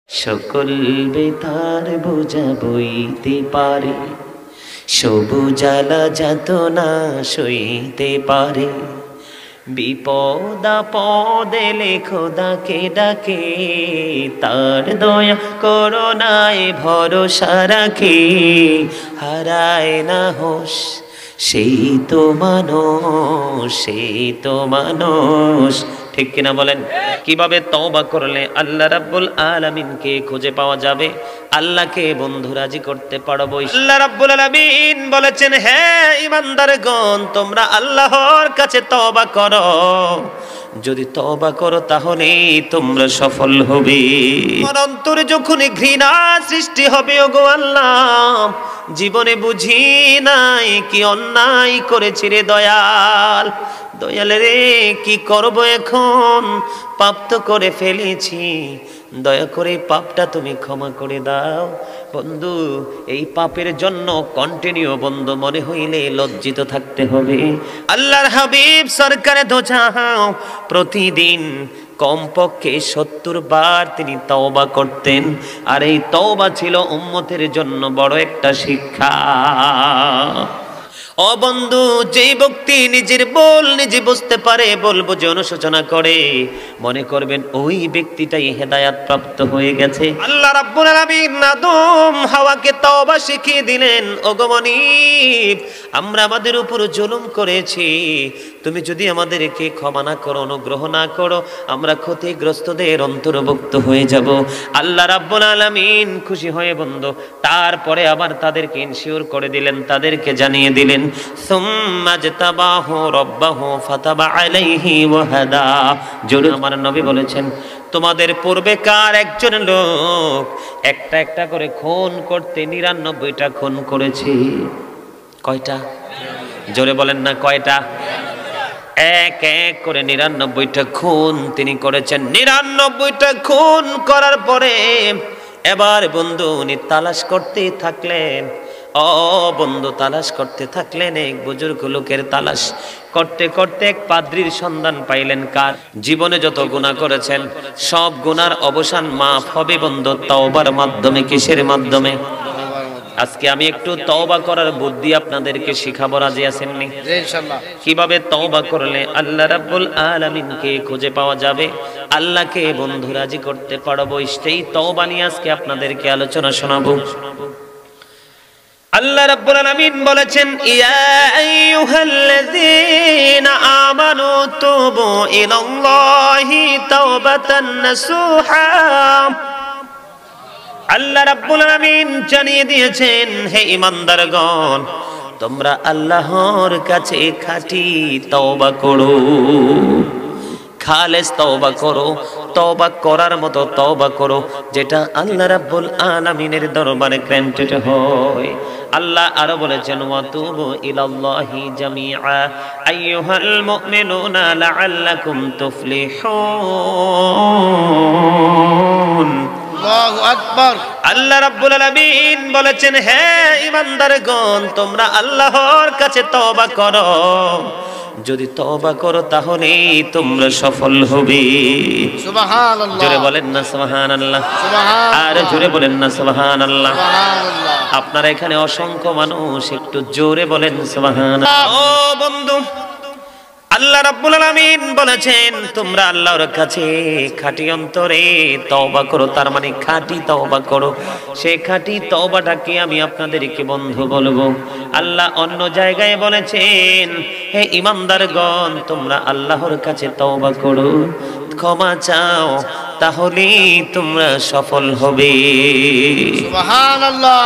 সকল বেতার বোঝা বইতে পারে, সবুজ আলা যাতনা সইতে পারে। বিপদ আপদে খোদাকে ডাকে, তার দয়া করুণায় ভরসা রাখে। হারায় না হোশ সেই তো মানুষ, সেই তো মানুষ। ঠিক কিনা বলেন? কিভাবে তওবা করলে আল্লাহ রাব্বুল আলামিনকে খুঁজে পাওয়া যাবে, আল্লাহকে বন্ধু রাজি করতে পারবো? আল্লাহ রাব্বুল আলামিন বলেছেন, হে ঈমানদারগণ, তোমরা আল্লাহর কাছে তওবা করো। যদি তওবা করো তাহলে তোমরা সফল হবে। অন্তরে যখন ঘৃণা সৃষ্টি হবে, ওগো আল্লাহ, জীবনে বুঝি নাই কি অন্যায় করেছি রে দয়াল, দয়াল রে কি করব এখন, পাপ তো করে ফেলেছি, দয়া করে পাপটা তুমি ক্ষমা করে দাও। বন্ধু, এই পাপের জন্য কন্টিনিউ বন্ধু মনে হইলে লজ্জিত থাকতে হবে। আল্লাহর হাবিব সরকারে দোজাহাও প্রতিদিন কমপক্ষে 70 বার তিনি তওবা করতেন। আর এই তওবা ছিল উম্মতের জন্য বড় একটা শিক্ষা। ও বন্ধু, যেই ব্যক্তি নিজের ভুল নিজে বুঝতে পারে, ভুল বুঝে অনুশোচনা করে, মনে করবেন ওই ব্যক্তিটাই হেদায়েত প্রাপ্ত হয়ে গেছে। আল্লাহ রাব্বুল আলামিন আদম হাওয়াকে তওবা শিখিয়ে দিলেন, ওগো মানিব, আমরা আমাদের উপর জুলুম করেছি, তুমি যদি আমাদেরকে ক্ষমা না করো, অনুগ্রহ না করো, আমরা ক্ষতিগ্রস্তদের অন্তর্ভুক্ত হয়ে যাব। আল্লাহ রাব্বুল আলামিন খুশি হয়ে বন্ধু তারপরে আবার তাদেরকে ইনশিওর করে দিলেন, তাদেরকে জানিয়ে দিলেন, সুম্মা জতাবাহু রাব্বাহু ফাতাবা আলাইহি ওয়া হাদা। জোরে আমার নবী বলেছেন, তোমাদের পূর্বেকার একজন লোক একটা একটা করে খুন করতে 99টা খুন করেছে। কয়টা? জোরে বলেন না, কয়টা? এক এক করে 99টা খুন তিনি করেছেন। 99টা খুন করার পরে এবার বন্ধু উনি তালাশ করতে থাকলেন। ও বন্ধু, তালাশ করতে থাকলেন, এক বুজুর্গ লোকের তালাশ করতে করতে এক পাদ্রীর সন্ধান পাইলেন। কার? জীবনে যত গুনাহ করেছেন সব গুনার অবসান মাফ হবে বন্ধু তওবার মাধ্যমে। কিসের মাধ্যমে? আজকে আমি একটু তওবা করার বুদ্ধি আপনাদেরকে শিখাবো, রাজি আছেন নি? ইনশাআল্লাহ। কিভাবে তওবা করলে আল্লাহ রাব্বুল আলামিনকে খুঁজে পাওয়া যাবে, আল্লাহকে বন্ধু রাজি করতে পারবো, সেই তওবা নিয়ে আজকে আপনাদেরকে আলোচনা শোনাবো। আল্লাহ রাব্বুল আলামিন বলেছেন, ইয়া আইয়ুহাল্লাযীনা আমানু তুবু ইলাল্লাহি তাওবাতান নাসুহা। আল্লাহ রাব্বুল আলামিন জানিয়ে দিয়েছেন, হে ঈমানদারগণ, তোমরা আল্লাহর কাছে খাঁটি তওবা করো, খালেস তওবা করো, তওবা করার মতো তওবা করো, যেটা আল্লাহ রাব্বুল আলামিনের দরবারে গ্র্যান্টেড হয়। আল্লাহ আরো বলেছেন, ওয়া তুবু ইলাল্লাহি জামিআ আইয়ুহাল মুমিনুনা লাআল্লাকুম তুফলিহুন। আল্লাহু আকবার। আল্লাহ রাব্বুল আলামিন বলেছেন, হে ঈমানদারগণ, তোমরা আল্লাহর কাছে তওবা করো, যদি তওবা করো তাহলে তোমরা সফল হবে। সুবহানাল্লাহ। জোরে বলেন না সুবহানাল্লাহ। সুবহানাল্লাহ। আর জোরে বলেন না সুবহানাল্লাহ। সুবহানাল্লাহ। আপনারা এখানে অসংখ্য মানুষ, একটু জোরে বলেন সুবহানাল্লাহ। ও বন্ধু, আল্লাহ রাব্বুল আলামিন বলেছেন, তোমরা আল্লাহর কাছে খাঁটি অন্তরে তওবা করো, তার মানে খাঁটি তওবা করো। সেই খাঁটি তওবাটাকে আমি আপনাদেরকে বন্ধু বলবো। আল্লাহ অন্য জায়গায় বলেছেন, হে ঈমানদারগণ, তোমরা আল্লাহর কাছে তওবা করো, ক্ষমা চাও, তাহলে তোমরা সফল হবে। সুবহানাল্লাহ।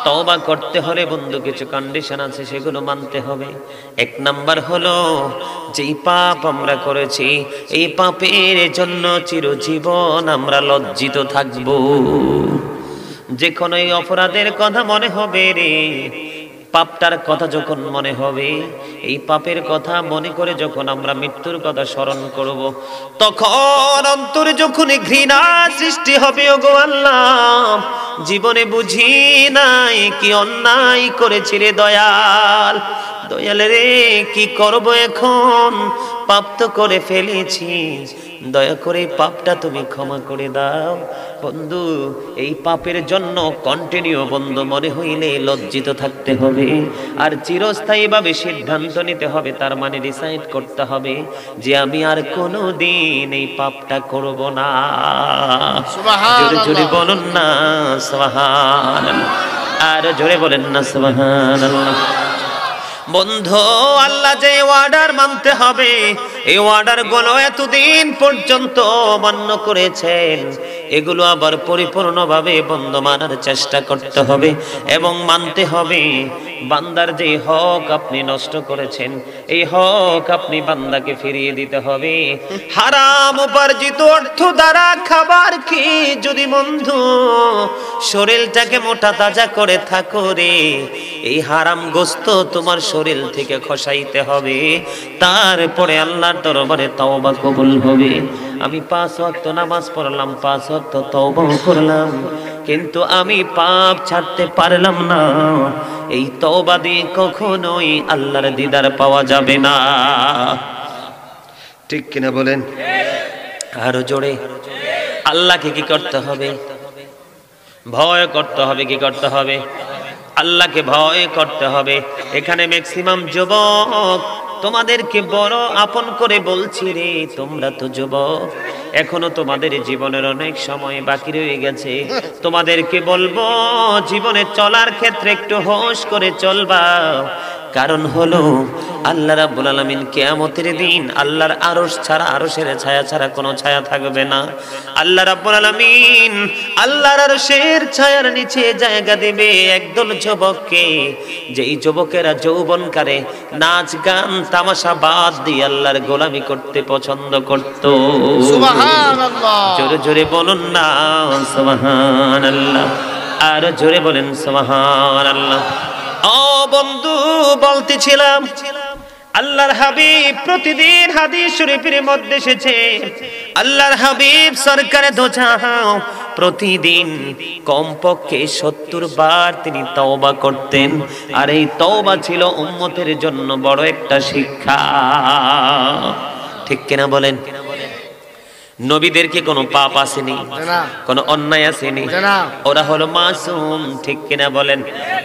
তওবা করতে হলে বন্ধু কিছু কন্ডিশন আছে, সেগুলো মানতে হবে। এক নাম্বার হলো, যেই পাপ আমরা করেছি এই পাপের জন্য চিরজীবন আমরা লজ্জিত থাকব। যে কোনো এই অপরাধের কথা মনে হবে রে, পাপটার কথা যখন মনে হবে, এই পাপের কথা মনে করে যখন আমরা মৃত্যুর কথা স্মরণ করব, তখন অন্তরে যখন ঘৃণা সৃষ্টি হবে, ওগো আল্লাহ, জীবনে বুঝি নাই কি অন্যায় করেছি রে দয়াল, দয়াল রে কি করব এখন, পাপ তো করে ফেলেছি, দয়া করে পাপটা তুমি ক্ষমা করে দাও। বন্ধু, এই পাপের জন্য কন্টিনিউ বন্ধু মনে হইলে লজ্জিত থাকতে হবে, আর চিরস্থায়ীভাবে সিদ্ধান্ত নিতে হবে। তার মানে ডিসাইড করতে হবে যে আমি আর কোনো দিন এই পাপটা করব না। জোরে জোরে বলুন না সুবহানাল্লাহ, আর জোরে বলেন না সুবহানাল্লাহ। বন্ধু, আল্লাহ যে অর্ডার মানতে হবে, এই অর্ডার গুলো এতদিন পর্যন্ত মান্য করেছেন, এগুলো আবার পরিপূর্ণভাবে বন্ধু মানার চেষ্টা করতে হবে এবং মানতে হবে। বান্দার যে হক আপনি নষ্ট করেছেন, এই হক আপনি বান্দাকে ফিরিয়ে দিতে হবে। হারাম উপার্জিত অর্থ দ্বারা খাবার কি যদি বন্ধু শরীরটাকে মোটা তাজা করে থাকো রে, এই হারাম গোস্ত তোমার শরীর থেকে খসাইতে হবে, তারপরে আল্লাহর দরবারে তওবা কবুল হবে। আমি 5 ওয়াক্ত নামাজ পড়লাম, 5 ওয়াক্ত তওবাও করলাম, কিন্তু আমি পাপ ছাড়তে পারলাম না। এই তওবা দিয়ে কখনোই আল্লাহর দিদার পাওয়া যাবে না। ঠিক কিনা বলেন? আরো জোরে। আল্লাহকে কি করতে হবে? ভয় করতে হবে। কি করতে হবে? আল্লাহকে ভয় করতে হবে। এখানে ম্যাক্সিমাম যুবক, তোমাদেরকে বড় আপন করে বলছি রে, তোমরা তো যুবক, এখনো তোমাদের জীবনের অনেক সময় বাকি রয়ে গেছে। তোমাদেরকে বলবো, জীবনে চলার ক্ষেত্রে একটু হোশ করে চলবা। কারণ হলো আল্লাহ রাব্বুল আলামিন কিয়ামতের দিন আল্লাহর আরশ ছাড়া, আরশের ছায়া ছাড়া কোনো ছায়া থাকবে না। আল্লাহ রাব্বুল আলামিন আল্লাহর আরশের ছায়ার নিচে জায়গা দেবে একদল যুবককে, যেই যুবকেরা যৌবনকালে নাচ গান তামাশা বাদ দিয়ে আল্লাহর গোলামি করতে পছন্দ করত। সুবহানাল্লাহ। জোরে জোরে বলুন না সুবহানাল্লাহ, আর জোরে বলেন সুবহানাল্লাহ। ও বন্ধু, বলতেছিলাম আল্লাহর হাবিব প্রতিদিন হাদিস শরীফের মধ্যে এসেছে, আল্লাহর হাবিব সরকারে দো জাহান প্রতিদিন কমপক্ষে 70 বার তিনি তওবা করতেন। আর এই তওবা ছিল উম্মতের জন্য বড় একটা শিক্ষা। ঠিক কিনা বলেন? নবীদের কি কোনো পাপ আসেনি? কোনো অন্যায় আসেনি? ওরা হলো মাসুম। ঠিক কিনা বলেন?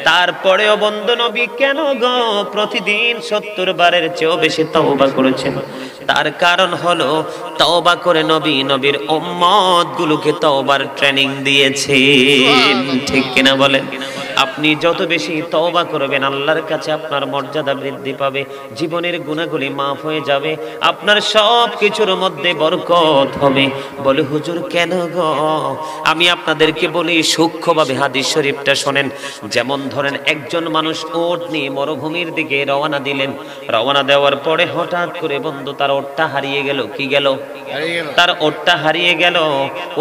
তারপরেও বন্ধু নবী কেন গো প্রতিদিন 70 বারের চেয়েও বেশি তওবা করেছেন? তার কারণ হলো তওবা করে নবী নবীর উম্মত গুলোকে তওবার ট্রেনিং দিয়েছেন। ঠিক কিনা বলেন? আপনি যত বেশি তওবা করবেন আল্লাহর কাছে আপনার মর্যাদা বৃদ্ধি পাবে, জীবনের গুনাহগুলি মাফ হয়ে যাবে, আপনার সব কিছুর মধ্যে বরকত হবে। বলে হুজুর কেন গো? আমি আপনাদেরকে বলি সূক্ষ্মভাবে হাদিস শরীফটা শোনেন। যেমন ধরেন একজন মানুষ ওট নিয়ে মরুভূমির দিকে রওনা দিলেন, রওনা দেওয়ার পরে হঠাৎ করে বন্ধু তার ওটটা হারিয়ে গেল। কি গেল? তার ওটটা হারিয়ে গেল।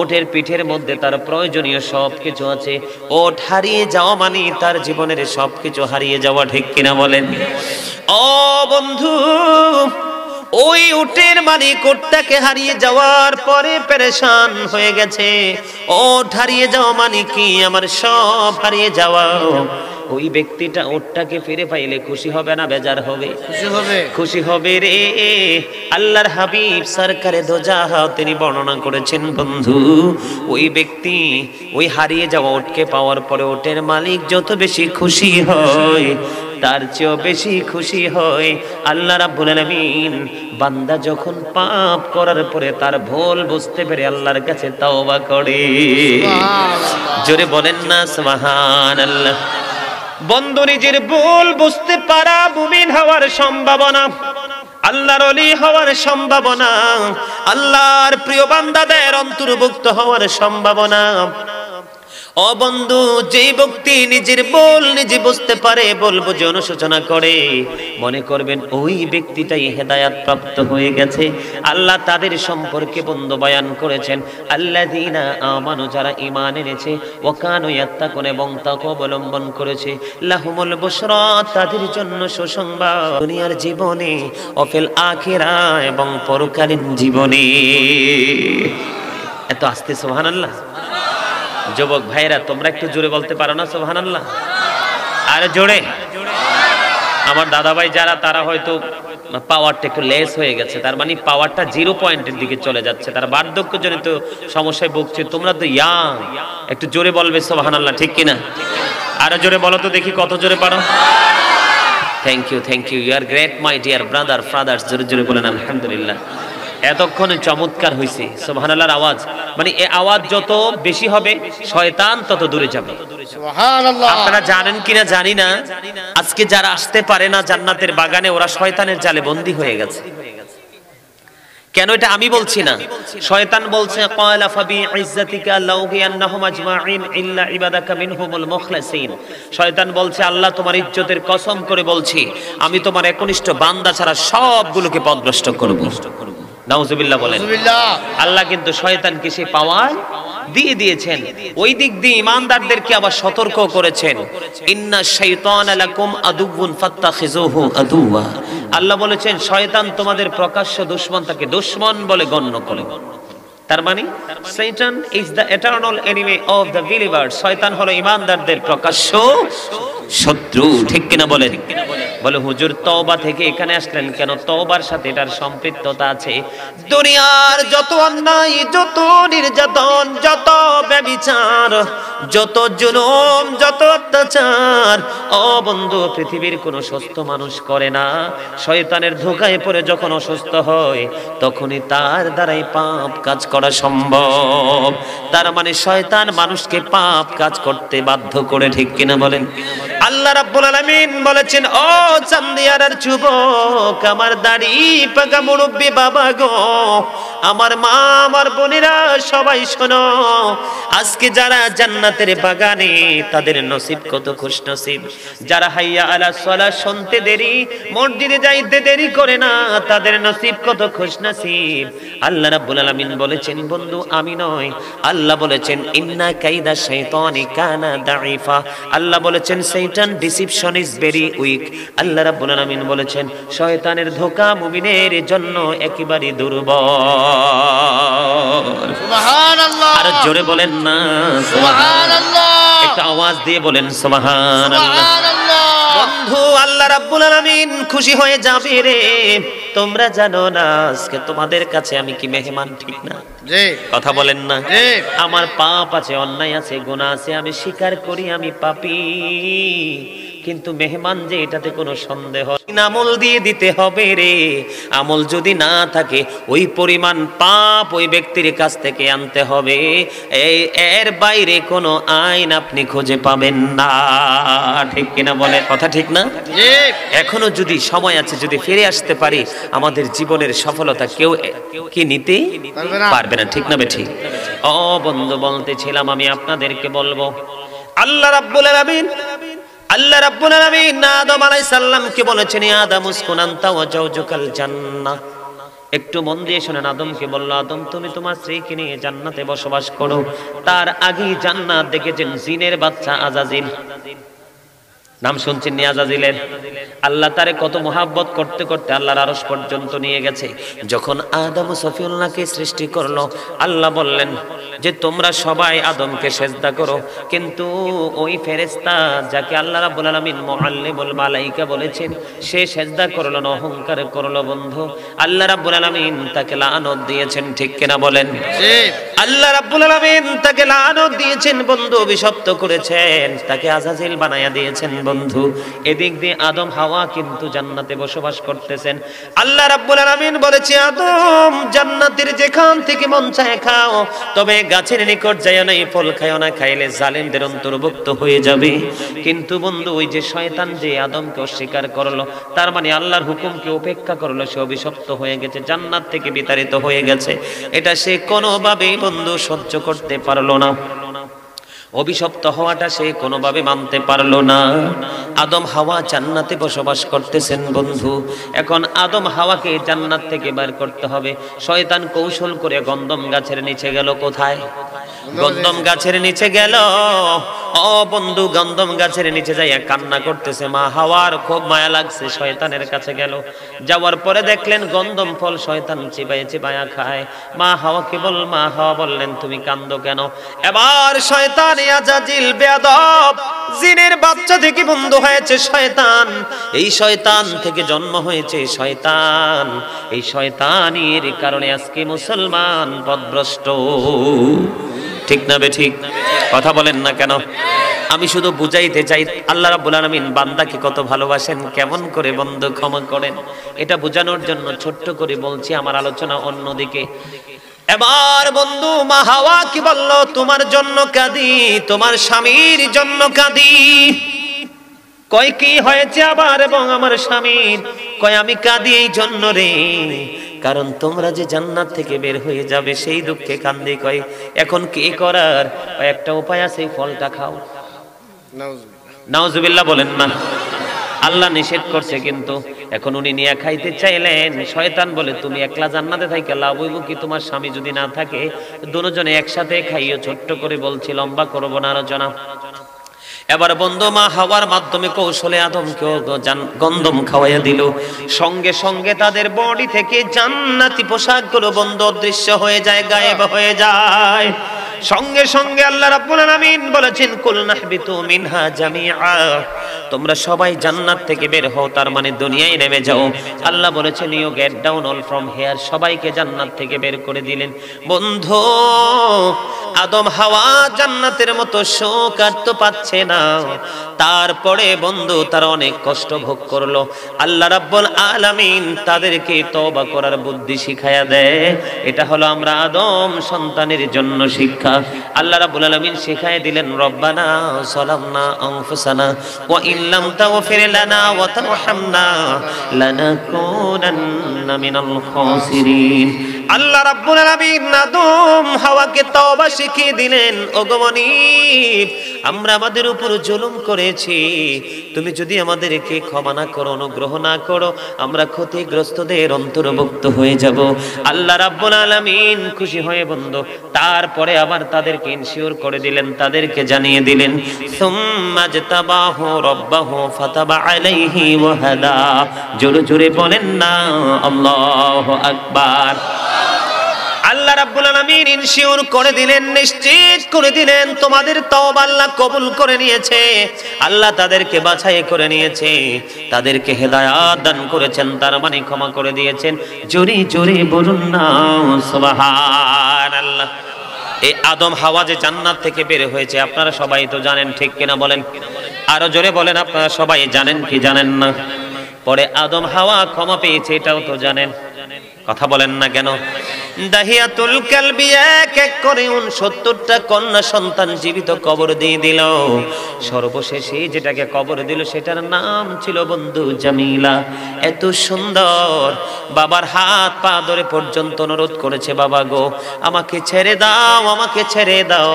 ওটের পিঠের মধ্যে তার প্রয়োজনীয় সবকিছু আছে। ওট হারিয়ে যাওয়া মানে তার জীবনের সবকিছু হারিয়ে যাওয়া। ঠিক কিনা বলেন? ও বন্ধু, ওই উটের মালিক ওটটাকে হারিয়ে যাওয়ার পরে পেরেশান হয়ে গেছে। ওট হারিয়ে যাওয়া মানে কি? আমার সব হারিয়ে যাওয়া। ওই ব্যক্তিটা ওটটাকে ফিরে পাইলে খুশি হবে না বেজার হবে? খুশি হবে। খুশি হবে রে। আল্লাহর হাবিব সরকারে দো জাহান তিনি বর্ণনা করেছেন বন্ধু, ওই ব্যক্তি ওই হারিয়ে যাওয়া ওটকে পাওয়ার পরে ওটের মালিক যত বেশি খুশি হয়, তার চেয়েও বেশি খুশি হয় আল্লাহ রাব্বুল আলামিন বান্দা যখন পাপ করার পরে তার ভুল বুঝতে পেরে আল্লাহর কাছে তওবা করে। জোরে বলেন না সুবহানাল্লাহ। বন্ধু, নিজের ভুল বুঝতে পারা মুমিন হওয়ার সম্ভাবনা, আল্লাহর ওলি হওয়ার সম্ভাবনা, আল্লাহর প্রিয় বান্দাদের অন্তর্ভুক্ত হওয়ার সম্ভাবনা। ও বন্ধু, যেই ব্যক্তি নিজের ভুল নিজে বুঝতে পারে, বলবো যে অনুশোচনা করে, মনে করবেন ওই ব্যক্তিটাই হেদায়াত প্রাপ্ত হয়ে গেছে। আল্লাহ তাদের সম্পর্কে বন্ধু বয়ান করেছেন, আল্লাযীনা আমানু, যারা ঈমান এনেছে, ওয়া কানু ইয়াত্তাকুন, এবং তাকওয়া অবলম্বন করেছে, লাহুমুল বুশরা, তাদের জন্য সুসংবাদ দুনিয়ার জীবনে, ও ফিল আখিরাহ, এবং পরকালীন জীবনে। এত আস্তে সুবহানাল্লাহ। যুবক ভাইরা তোমরা একটু জোরে বলতে পারো না সুবহানাল্লাহ? আর জোরে, আমার দাদাভাই যারা তারা হয়তো পাওয়ারটা একটু লেস হয়ে গেছে, তার মানে পাওয়ারটা 0 পয়েন্টের দিকে চলে যাচ্ছে, তারা বার্ধক্যজনিত সমস্যায় ভুগছে। তোমরা তো ইয়াং, একটু জোরে বলবে সুবহানাল্লাহ, ঠিক কিনা? আরো জোরে বলো তো দেখি, কত জোরে পারো? Thank you, thank you, you are great my dear brother fathers. জোরে জোরে বলেন আলহামদুলিল্লাহ। এতক্ষণে চমৎকার হয়েছে সুবহানাল্লাহর আওয়াজ। মানে এই আওয়াজ যত বেশি হবে শয়তান তত দূরে যাবে। সুবহানাল্লাহ। আপনারা জানেন কিনা জানি না, আজকে যারা আসতে পারে না জান্নাতের বাগানে, ওরা শয়তানের জালে বন্দী হয়ে গেছে। কেন এটা আমি বলছি না, শয়তান বলছে ক্বালা ফাবি ইজ্জাতিকা লাউগিয়ান্নাহুম আজমাইন ইল্লা ইবাদাকা মিনহুমুল মুখলাসিন। শয়তান বলছে আল্লাহ তোমার ইজ্জতের কসম করে বলছি, আমি তোমার একনিষ্ঠ বান্দা ছাড়া সবগুলোকে পথভ্রষ্ট করব। নাউজুবিল্লাহ বলেন। আল্লাহ কিন্তু শয়তানকে সেই পাওয়ার দিয়ে দিয়েছেন। ওই দিক দিয়ে ইমানদারদেরকে আবার সতর্ক করেছেন, ইন্না শাইতানা লাকুম আদুউন ফাত্তাখিজুহু আদুওয়া। আল্লাহ বলেছেন শয়তান তোমাদের প্রকাশ্য দুশমন, তাকে দুশমন বলে গণ্য করো। তার মানে শয়তান is the eternal enemy of the believers. শয়তান হলো ইমানদারদের প্রকাশ্য শত্রু, ঠিক কিনা বলেন? বলে হুজুর তওবা থেকে এখানে আসলেন কেন? তওবার সাথে এটার সম্পৃক্ততা আছে। দুনিয়ার যত অন্যায়, যত নির্যাতন, যত ব্যভিচার, যত জুলুম, যত অত্যাচার, ও বন্ধু পৃথিবীর কোন সুস্থ মানুষ করে না। শয়তানের ধোঁকায় পড়ে যখন অসুস্থ হয় তখনই তার দ্বারাই পাপ কাজ করা সম্ভব। তার মানে শয়তান মানুষকে পাপ কাজ করতে বাধ্য করে, ঠিক কিনা বলেন? আল্লাহ রাব্বুল আলামিন বলেছেন, ও চান্দিয়ারার যুবক, আমার দাড়ি পাকা মুরব্বি বাবা গো, আমার মা, আমার বোনেরা, সবাই শোনো, আজকে যারা জান্নাতের বাগানে, তাদের নসিব কত খুশনসিব। যারা হাইয়া আলা সালাহ শুনতে দেরি, মসজিদে যাইতে দেরি করে না, তাদের নসিব কত খুশনসিব। আল্লাহ রাব্বুল আলামিন বলেছেন বন্ধু আমি নয়, আল্লাহ বলেছেন ইন্না কাইদা শাইতানি কানা দাঈফা। আল্লাহ বলেছেন শয়তান ডিসিপশন ইজ ভেরি উইক। আল্লাহ রাব্বুল আলামিন বলেছেন শয়তানের ধোঁকা মুমিনের জন্য একেবারে দুর্বল। সুবহানাল্লাহ। আর জোরে বলেন না সুবহানাল্লাহ, একটা আওয়াজ দিয়ে বলেন সুবহানাল্লাহ। সুবহানাল্লাহ। বন্ধু আল্লাহ রাব্বুল আলামিন খুশি হয়ে যাবে রে। তোমরা জানো না আজকে তোমাদের কাছে আমি কি মেহমান, ঠিক না? জি। কথা বলেন না? জি। আমার পাপ আছে, অন্যায় আছে, গুনাহ আছে, আমি স্বীকার করি আমি পাপী, কিন্তু মেহমান যে এটাতে কোনো সন্দেহ। আমল দিয়ে দিতে হবে রে। আমল যদি না থাকে ওই পরিমাণ পাপ ওই ব্যক্তির কাছ থেকে আনতে হবে। এর বাইরে কোনো আইন আপনি খুঁজে পাবেন না, ঠিক কিনা বলে? কথা ঠিক না? এখনো যদি সময় আছে, যদি ফিরে আসতে পারি, আমাদের জীবনের সফলতা কেউ কি নিতে পারবে না, ঠিক না বেঠিক? ও বন্ধু বলতেছিলাম আমি আপনাদেরকে বলবো, আল্লাহ রাব্বুল আলামিন আদম আলাইহিস সালামকে বলেছেন আদম উসকুন আনতা ওয়া জাওজুকাল জান্নাহ। একটু মন দিয়ে শুনেন, আদমকে বলল আদম তুমি তোমার স্ত্রীকে নিয়ে জান্নাতে বসবাস করো। তার আগেই জান্নাত দেখেছেন জিনের বাচ্চা আজাজিল, নাম শুনছেন নি আজাজিলের? আল্লাহ তারে কত মোহাব্বত করতে করতে আল্লাহর আরশ পর্যন্ত নিয়ে গেছে। যখন আদম ও সফিউল্লাহকে সৃষ্টি করলো, আল্লাহ বললেন যে তোমরা সবাই আদমকে সেজদা করো, কিন্তু ওই ফেরেশতা যাকে আল্লাহ রাব্বুল আলামিন মুআল্লিমুল মালায়েকা বলেছেন, সে সেজদা করলো না, অহংকার করলো। বন্ধু আল্লাহ রাব্বুল আলামিন তাকে লানত দিয়েছেন, ঠিক কিনা বলেন? আল্লাহ রাব্বুল আলামিন তাকে লানত দিয়েছেন বন্ধু, অভিশপ্ত করেছেন, তাকে আজাজিল বানায়া দিয়েছেন বন্ধু। এদিক দিয়ে আদম হাওয়া কিন্তু জান্নাতে বসবাস করতেছেন। আল্লাহ রাব্বুল আলামিন বলেছে আদম জান্নাতের যেখান থেকে মন চায় খাও, তবে গাছের নিকট যাইও না, ফল খাইও না, খাইলে জালেমদের অন্তর্ভুক্ত হয়ে যাবে। কিন্তু বন্ধু ওই যে শয়তান যে আদমকে অস্বীকার করলো, তার মানে আল্লাহর হুকুমকে উপেক্ষা করলো, সে অভিশপ্ত হয়ে গেছে, জান্নাত থেকে বিতাড়িত হয়ে গেছে। এটা সে কোনোভাবেই বন্ধু সহ্য করতে পারলো না, অভিশপ্ত হওয়াটা সে কোনোভাবে মানতে পারলো না। আদম হাওয়া জান্নাতে বসবাস করতেছেন বন্ধু। এখন আদম হাওয়াকে জান্নাত থেকে বের করতে হবে। শয়তান কৌশল করে গন্ধম গাছের নিচে গেল। কোথায়? গন্ধম গাছের নিচে গেল। ও বন্ধু গন্ধম গাছের নিচে যাইয়া কান্না করতেছে। মা হাওয়ার খুব মায়া লাগছে, শয়তানের কাছে গেল। যাওয়ার পরে দেখলেন গন্ধম ফল শয়তান চিবায়ে চিবায়া খায়। মা হাওয়াকে মা হাওয়া বললেন তুমি কান্দো কেন? এবার শয়তান আজাজিল বেয়াদব জিনের বাচ্চা থেকে বন্ধু হয়েছে শয়তান, এই শয়তান থেকে জন্ম হয়েছে শয়তান, এই শয়তানের কারণে আজকে মুসলমান পথভ্রষ্ট। ঠিক না বেঠিক? কথা বলেন না কেন? আমি শুধু বুঝাইতে চাই আল্লাহ রাব্বুল আলামিন বান্দাকে কত ভালোবাসেন, কেমন করে বন্ধু ক্ষমা করেন, এটা বোঝানোর জন্য ছোট্ট করে বলছি। আমার আলোচনা অন্যদিকে। এবার বন্ধু মা হাওয়া কি বলল? তোমার জন্য কাঁদি, তোমার স্বামীর জন্য কাঁদি। কয় কি হয়েছে আবার এবং আমার স্বামীর? কয় আমি কাঁদি এই জন্য রে, কারণ তোমরা যে জান্নাত থেকে বের হয়ে যাবে সেই দুঃখে কান্দি। কয় এখন কি করার? একটা উপায় আছে, ফলটা খাও। নাউজুবিল্লাহ বলেন না। আল্লাহ নিষেধ করছে, কিন্তু এখন উনি নিয়ে খাইতে চাইলেন। শয়তান বলে তুমি একলা জান্নাতে থাইকা লাভ হইব কি? তোমার স্বামী যদি না থাকে দুজনে একসাথে খাইও। ছোট্ট করে বলছি, লম্বা করব না আলোচনা। এবার বন্ধু মা হাওয়ার মাধ্যমে কৌশলে আদমকেও গন্ধম খাওয়াইয়া দিল। সঙ্গে সঙ্গে তাদের বডি থেকে জান্নাতি পোশাকগুলো বন্ধ অদৃশ্য হয়ে যায়, গায়েব হয়ে যায়। সঙ্গে সঙ্গে আল্লাহ রাব্বুল আলামিন বলেছেন কুল নাহবিতু মিনহা জামিআ, তোমরা সবাই জান্নাত থেকে বের হও, তার মানে দুনিয়ায় নেমে যাও। আল্লাহ বলেছেন you get down all from here, সবাইকে জান্নাত থেকে বের করে দিলেন। বন্ধু আদম হাওয়া জান্নাতের মতো সুখ আর তো পাচ্ছে না। তারপরে বন্ধু তারা অনেক কষ্ট ভোগ করলো। আল্লাহ রাব্বুল আলামিন তাদেরকে তওবা করার বুদ্ধি শিখায়া দেয়। এটা হলো আমরা আদম সন্তানের জন্য শিক্ষা। আল্লাহ রাব্বুল আলামিন শিখায় দিলেন রব্বানা যালামনা আনফুসানা ওয়া ইল্লাম তাগফির লানা ওয়া তারহামনা লানাকুনান্না মিনাল খাসিরিন। আল্লাহ রাব্বুল আলামিন আদম হাওয়াকে তওবা শিখিয়ে দিলেন। ওগো মনিব, আমরা আমাদের উপর জুলুম করেছি, তুমি যদি আমাদেরকে ক্ষমা না করো, অনুগ্রহ না করো, আমরা ক্ষতিগ্রস্তদের অন্তর্ভুক্ত হয়ে যাব। আল্লাহ রাব্বুল আলামিন খুশি হয়ে বন্ধু তারপরে আবার তাদেরকে ইনশিওর করে দিলেন, তাদেরকে জানিয়ে দিলেন সুম্মা জাতাবাহু রাব্বাহু ফাতাবা আলাইহি ওয়া হাদা। জোরে জোরে বলেন না আল্লাহু আকবার। আল্লাহ রাব্বুল আলামিন ইনশিওর করে দিলেন, নিশ্চিত করে দিলেন তোমাদের তওবা আল্লাহ কবুল করে নিয়েছে। আল্লাহ তাদেরকে বাছাই করে নিয়েছে, তাদেরকে হেদায়েত দান করেছেন, তার মানে ক্ষমা করে দিয়েছেন। জোরে জোরে বলুন না সুবহানাল্লাহ। এই আদম হাওয়া যে জান্নাত থেকে বের হয়েছে আপনারা সবাই তো জানেন, ঠিক কিনা বলেন? আরো জোরে বলেন, আপনারা সবাই জানেন কি জানেন না? পরে আদম হাওয়া ক্ষমা পেয়েছে, এটাও তো জানেন। কথা বলেন না কেন? দাহিয়াতুল কালবি এক এক করে 69টা কন্যা সন্তান জীবিত কবর দিয়ে দিল। সর্বশেষে যেটাকে কবর দিল সেটার নাম ছিল বন্ধু জামিলা। এত সুন্দর, বাবার হাত পা ধরে পর্যন্ত অনুরোধ করেছে, বাবা গো আমাকে ছেড়ে দাও, আমাকে ছেড়ে দাও।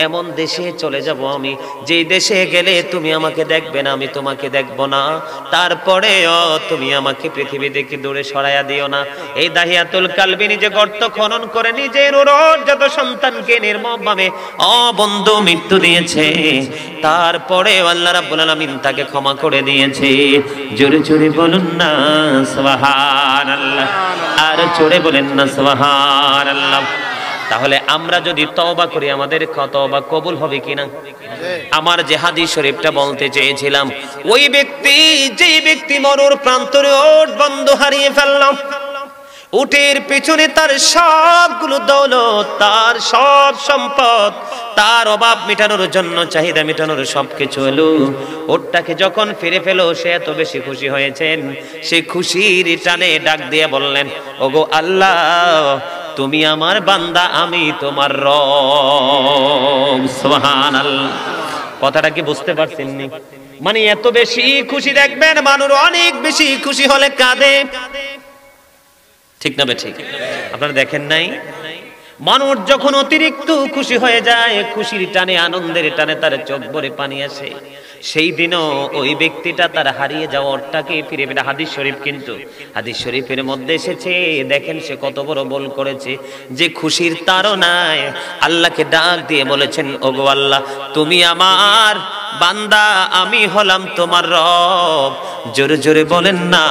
এমন দেশে চলে যাব আমি যে দেশে গেলে তুমি আমাকে দেখবে না, আমি তোমাকে দেখব না, তারপরেও তুমি আমাকে পৃথিবী থেকে দূরে সরাইয়া দিও না। এই দাহিয়াতুল কালবি নিজে গর্ত খনন করে নিজের যত সন্তানকে নির্মমভাবে বন্ধু মৃত্যু দিয়েছে, তারপরে আল্লাহ রাব্বুল আলামিন তাকে ক্ষমা করে দিয়েছে। জোরে জোরে বলুন না সুবহানাল্লাহ, আর জোরে বলেন না সুবহানাল্লাহ। তাহলে আমরা যদি তওবা করি আমাদের তওবা কবুল হবে কিনা? আমার যে হাদিস শরীফটা বলতে চেয়েছিলাম, ওই ব্যক্তি যে ব্যক্তি মরুর প্রান্তরে ওট বন্ধু হারিয়ে ফেলল, উটের পিছনে তার সবগুলো দৌলত, তার সব সম্পদ, তার অভাব মেটানোর জন্য, চাহিদা মেটানোর সবকিছু এলো, ওটটাকে যখন ফিরে পেল সে এত বেশি খুশি হয়েছেন, সে খুশির টানে ডাক দিয়ে বললেন ওগো আল্লাহ তুমি আমার বান্দা, আমি তোমার রব। সুবহানাল্লাহ। কথাটা কি বুঝতে পারছেন নি? মানে এত বেশি খুশি, দেখবেন মানুষ অনেক বেশি খুশি হলে কাঁদে, ঠিক না ঠিক? আপনারা দেখেন নাই, মানুষ যখন অতিরিক্ত খুশি হয়ে যায়, খুশির টানে আনন্দের টানে তার চোখ ভরে পানি আসে, সেই দিনও ওই ব্যক্তিটা তার হারিয়ে যাওয়ারটাকে ফিরে পেয়ে। হাদিস শরীফ, কিন্তু হাদিস শরীফের মধ্যে এসেছে, দেখেন সে কত বড় ভুল করেছে, যে খুশির তাড়নায় আল্লাহকে ডাক দিয়ে বলেছেন ওগো আল্লাহ তুমি আমার বান্দা, আমি হলাম তোমার রব। জোরে জোরে বলেন না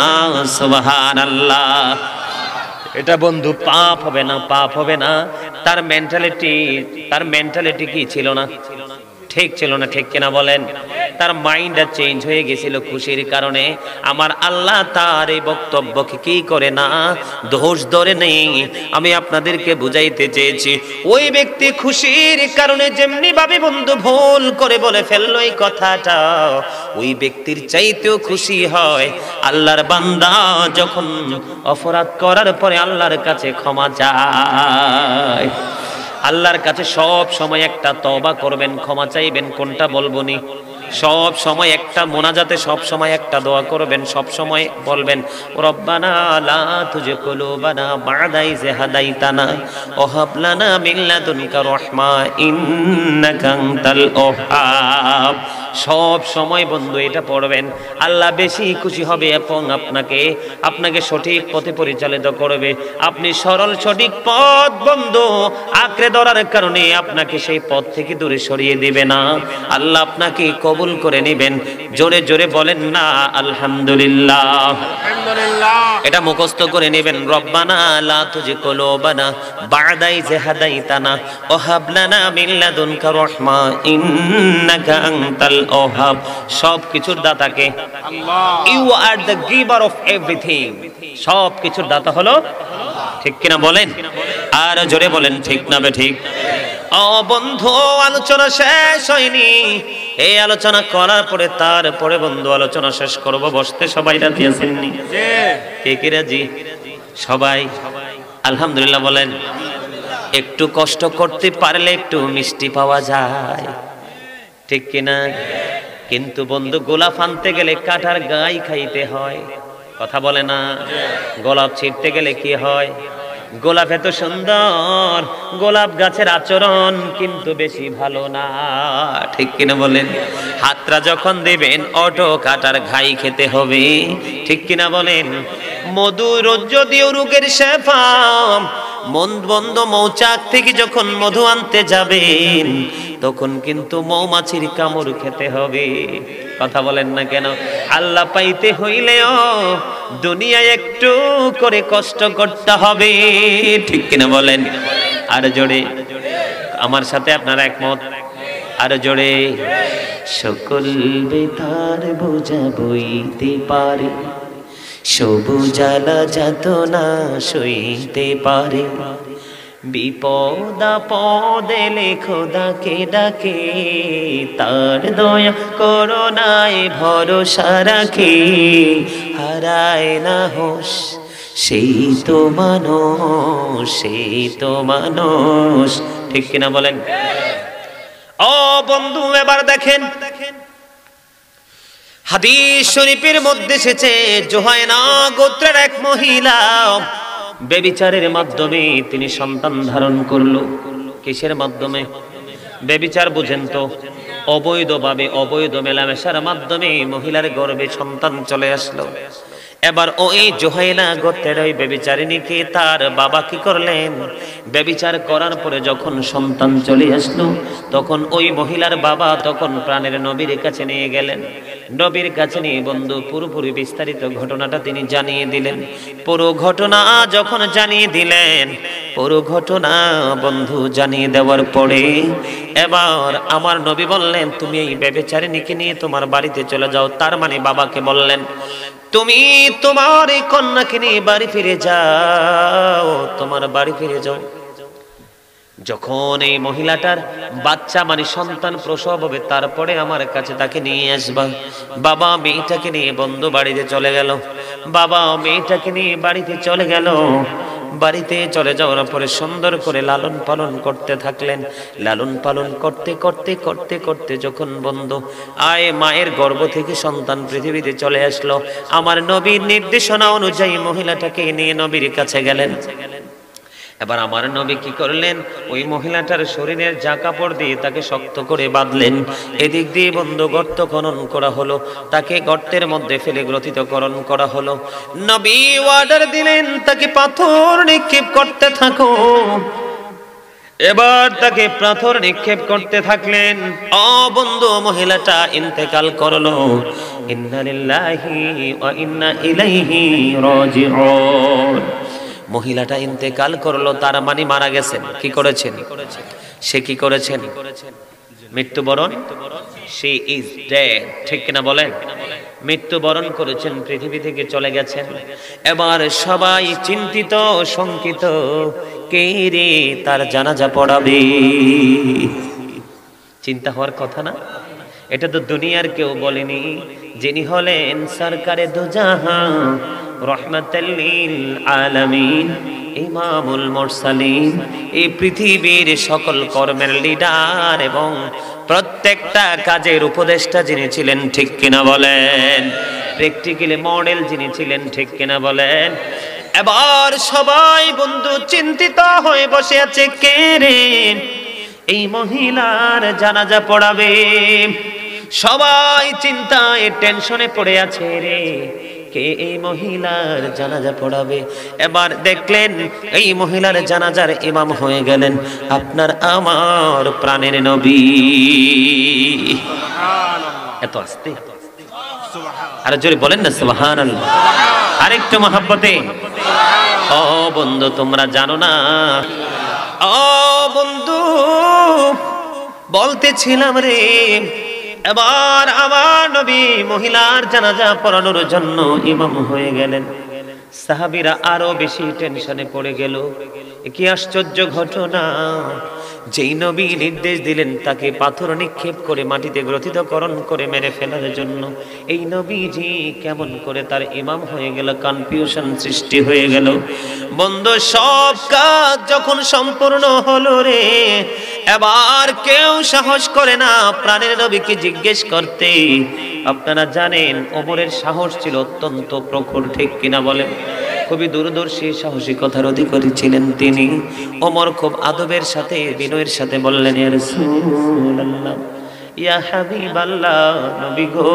সুবহানাল্লাহ। এটা বন্ধু পাপ হবে না, পাপ হবে না। তার মেন্টালিটি কি ছিল না? ঠিক ছিল না? ঠিক কিনা বলেন? তার মাইন্ডটা চেঞ্জ হয়ে গেছিল খুশির কারণে। আমার আল্লাহ তার এই বক্তব্যকে কি করে না, দোষ ধরে নেই। আমি আপনাদেরকে বুঝাইতে চেয়েছি, ওই ব্যক্তি খুশির কারণে যেমনি ভাবে বন্ধু ভুল করে বলে ফেললো এই কথাটা, ওই ব্যক্তির চাইতেও খুশি হয় আল্লাহর বান্দা যখন অপরাধ করার পরে আল্লাহর কাছে ক্ষমা চায়। আল্লাহর কাছে সব সময় একটা তওবা করবেন, ক্ষমা চাইবেন। কোনটা বলবনি? সব সময় একটা মোনাজাতে সব সময় একটা দোয়া করবেন, সব সময় বলবেন রব্বানা লা তুযিগ কুলুবানা বা'দা ইয হাদাইতানা ওয়া হাব লানা মিন লাদুনকা রাহমা ইন্নাকা আনতাল ওয়াহ্হাব। সব সময় বন্ধু এটা পড়বেন, আল্লাহ বেশি খুশি হবে এবং আপনাকে সঠিক পথে পরিচালিত করবে। আপনি সরল সঠিক পথ বন্ধু আঁকড়ে ধরার কারণে আপনাকে সেই পথ থেকে দূরে সরিয়ে দিবে না, আল্লাহ আপনাকে কবুল করে নেবেন। জোরে জোরে বলেন না আলহামদুলিল্লাহ। এটা মুখস্থ করে নেবেন, রব্বানা লা তুযিগ কুলুবানা বা'দা ইয হাদাইতানা ওয়া হাব লানা মিন লাদুনকা রাহমা ইন্নাকা আনতাল ওয়াহ্হাব। সব কিছুর দাতাকে আল্লাহ। You are the giver of everything. সব কিছুর দাতা হলো, ঠিক কিনা বলেন? আর জোরে বলেন ঠিক না ঠিক? ও বন্ধু, আলোচনা শেষ হয়নি। এই আলোচনা করার পরে তারপরে বন্ধু আলোচনা শেষ করব। বসতে সবাই রাজি আছেন নি? কে কে রাজি? সবাই আলহামদুলিল্লাহ বলেন। একটু কষ্ট করতে পারলে একটু মিষ্টি পাওয়া যায়, ঠিক কিনা? কিন্তু বন্ধু গোলাপ আনতে গেলে কাঁঠার গাই খাইতে হয়, কথা বলে না? গোলাপ ছিঁড়তে গেলে কি হয়? গোলাপ এত সুন্দর, গোলাপ গাছের আচরণ কিন্তু বেশি ভালো না, ঠিক কিনা বলেন? হাতটা যখন দেবেন অটো কাটার ঘাই খেতে হবে, ঠিক কিনা বলেন? মধু রোজ যদিও রোগের শেফা, মন বন্ধ মৌচাক থেকে যখন মধু আনতে যাবেন তখন কিন্তু মৌমাছির কামড় খেতে হবে, কথা বলেন না কেন? আল্লাহ পাইতে হইলেও দুনিয়ায় একটু করে কষ্ট করতে হবে, ঠিক কিনা বলেন? আর জোরে আমার সাথে আপনারা একমত? আর জোরে। সকল বেতার বোঝা বইতে পারে, সবুজ জ্বালা যাতনা সইতে পারে, বিপদ আপদে খোদাকে ডাকে, তার দয়া করুণায় ভরসা রাখে, হারায় না হোশ সেই তো মানুষ, সেই তো মানুষ, ঠিক কিনা বলেন? ও বন্ধু, এবার দেখেন হাদিস শরীফের মধ্যে এসেছে, জুহায়না গোত্রের এক মহিলা ব্যভিচারের মাধ্যমে তিনি সন্তান ধারণ করলো। কিসের মাধ্যমে? ব্যভিচার বুঝেন তো? অবৈধভাবে, অবৈধ মেলামেশার মাধ্যমে মহিলার গর্ভে সন্তান চলে আসলো। এবার ওই জুহায়না গোত্রের ওই ব্যভিচারিণীকে তার বাবা কি করলেন? ব্যভিচার করার পরে যখন সন্তান চলে আসলো তখন ওই মহিলার বাবা তখন প্রাণের নবীর কাছে নিয়ে গেলেন। নবীর কাছে নিয়ে বন্ধু পুরোপুরি বিস্তারিত ঘটনাটা তিনি জানিয়ে দিলেন। পুরো ঘটনা যখন জানিয়ে দিলেন, পুরো ঘটনা বন্ধু জানিয়ে দেওয়ার পরে এবার আমার নবী বললেন, তুমি এই ব্যভিচারিণীকে নিয়ে তোমার বাড়িতে চলে যাও। তার মানে বাবাকে বললেন, তুমি তোমার এই কন্যাকে নিয়ে বাড়ি ফিরে যাও, তোমার বাড়ি ফিরে যাও। যখন এই মহিলাটার বাচ্চা মানে সন্তান প্রসব হবে তারপরে আমার কাছে তাকে নিয়ে আসবা। বাবা মেয়েটাকে নিয়ে বন্ধু বাড়িতে চলে গেল। বাবা মেয়েটাকে নিয়ে বাড়িতে চলে গেল। বাড়িতে চলে যাওয়ার পরে সুন্দর করে লালন পালন করতে থাকলেন। লালন পালন করতে করতে করতে করতে যখন বন্ধু মায়ের গর্ভ থেকে সন্তান পৃথিবীতে চলে আসলো, আমার নবীর নির্দেশনা অনুযায়ী মহিলাটাকে নিয়ে নবীর কাছে গেলেন। এবার আমার নবী কি করলেন? ওই মহিলাটার শরীরের যা কাপড় দিয়ে তাকে শক্ত করে বাঁধলেন। এদিক দিয়ে বন্ধু গর্ত খনন করা হলো, তাকে গর্তের মধ্যে ফেলে গ্রথিতকরণ করা হলো। নবী অর্ডার দিলেন, তাকে পাথর নিক্ষেপ করতে থাকো। এবার তাকে পাথর নিক্ষেপ করতে থাকলেন। বন্ধু মহিলাটা ইন্তেকাল করলো। ইন্না লিল্লাহি ওয়া ইন্না ইলাইহি রাজিউন। মহিলাটা ইন্তেকাল করলো, তার মানে মারা গেছেন। কি করেছেন? সে কি করেছেন? মৃত্যুবরণ, she is dead, ঠিক কিনা বলেন? মৃত্যুবরণ করেছেন, পৃথিবী থেকে চলে গেছেন। এবার সবাই চিন্তিত শঙ্কিত, কে রে তার জানাজা পড়াবে? চিন্তা হওয়ার কথা না? এটা তো দুনিয়ার কেউ বলেনি, যিনি হলেন সরকারে দো জাহান, রহমাতাল লিল আলামিন, ইমামুল মুরসালিন, এই পৃথিবীর সকল কর্মের লিডার এবং প্রত্যেকটা কাজের উপদেষ্টা যিনি ছিলেন, ঠিক কিনা বলেন? প্র্যাকটিক্যালি মডেল যিনি ছিলেন, ঠিক কিনা বলেন? এবার সবাই বন্ধু চিন্তিত হয়ে বসে আছে, কে রে এই মহিলার জানাজা পড়াবে? সবাই চিন্তায় টেনশনে পড়ে আছে, রে কে এই মহিলার জানাজা পড়াবে? এবার দেখলেন এই মহিলার জানাজার ইমাম হয়ে গেলেন আপনার আমার প্রাণের নবী। এত আস্তে, আর জোরে বলেন না সুবহানাল্লাহ। আরেকটু মহব্বতে, ও বন্ধু তোমরা জানো না, ও বন্ধু বলতেছিলাম রে, এবার আমার নবী মহিলার জানাজা পড়ানোর জন্য ইমাম হয়ে গেলেন। সাহাবীরা আরো বেশি টেনশনে পড়ে গেল। কি আশ্চর্য ঘটনা, যেই নবী নির্দেশ দিলেন তাকে পাথর নিক্ষেপ করে মাটিতে গ্রথিতকরণ করে মেরে ফেলার জন্য, এই নবীজি কেমন করে তার ইমাম হয়ে গেল? কনফিউশন সৃষ্টি হয়ে গেল। বন্ধু সব কাজ যখন সম্পূর্ণ হলো রে, এবার কেউ সাহস করে না প্রাণের নবীকে জিজ্ঞেস করতে। আপনারা জানেন ওমরের সাহস ছিল অত্যন্ত প্রখর, ঠিক কিনা বলেন? খুবই দূরদর্শী সাহসিকতার অধিকারী ছিলেন তিনি। ওমর খুব আদবের সাথে বিনয়ের সাথে বললেন, ইয়া রাসূলুল্লাহ, ইয়া হাবিবাল্লাহ, নবী গো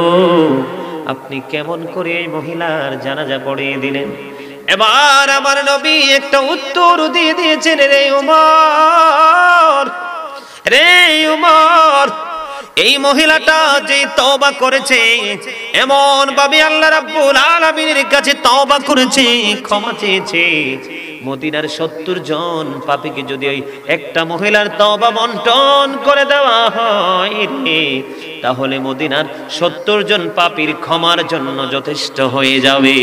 আপনি কেমন করে এই মহিলার জানাজা পড়িয়ে দিলেন? এবার আমার নবী একটা উত্তর দিয়ে দিয়েছেন, রে ওমর, রে ওমর, এই মহিলাটা যে তওবা করেছে, এমন ভাবে আল্লাহ রাব্বুল আলামিনের কাছে তওবা করেছে, ক্ষমা চেয়েছে, মদিনার 70 জন পাপীকে যদি ওই একটা মহিলার তওবা বন্টন করে দেওয়া হয় রে, তাহলে মদিনার 70 জন পাপীর ক্ষমার জন্য যথেষ্ট হয়ে যাবে।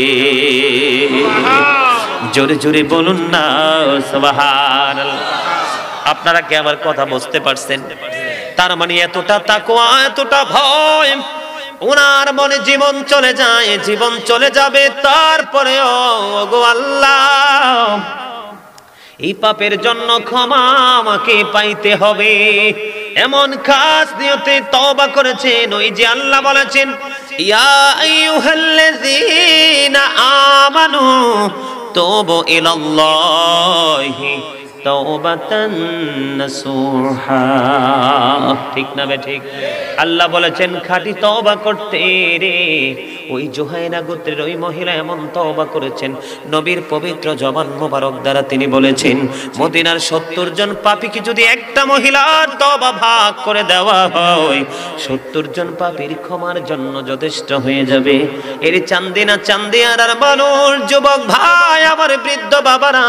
জোরে জোরে বলুন না সুবহানাল্লাহ। আপনারা কি আমার কথা বুঝতে পারছেন? তার মানে এতটা তাকওয়া, এতটা ভয়, ওনার মনে জীবন চলে যায়, জীবন চলে যাবে, তারপরেও ওগো আল্লাহ এই পাপের জন্য ক্ষমা আমাকে পাইতে হবে, এমন খাস নিয়তে তওবা করেছেন। ওই যে আল্লাহ বলেছেন, ইয়া আইয়ুহাল্লাযীনা আমানু তুবু ইলাল্লাহি তাওবাতান নাসুহা, ঠিক না বে ঠিক? আল্লাহ বলেছেন খাঁটি তওবা করতে রে। ওই জুহাইনা গোত্রের ওই মহিলা এমন তওবা করেছেন, নবীর পবিত্র জবান মোবারক দ্বারা তিনি বলেছেন, মদিনার 70 জন পাপীকে যদি একটা মহিলার তওবা ভাগ করে দেওয়া হয়, 70 জন পাপীর ক্ষমার জন্য যথেষ্ট হয়ে যাবে। এর চান্দিনা চান্দিয়ার মানুষ, যুবক ভাই, আমার বৃদ্ধ বাবারা,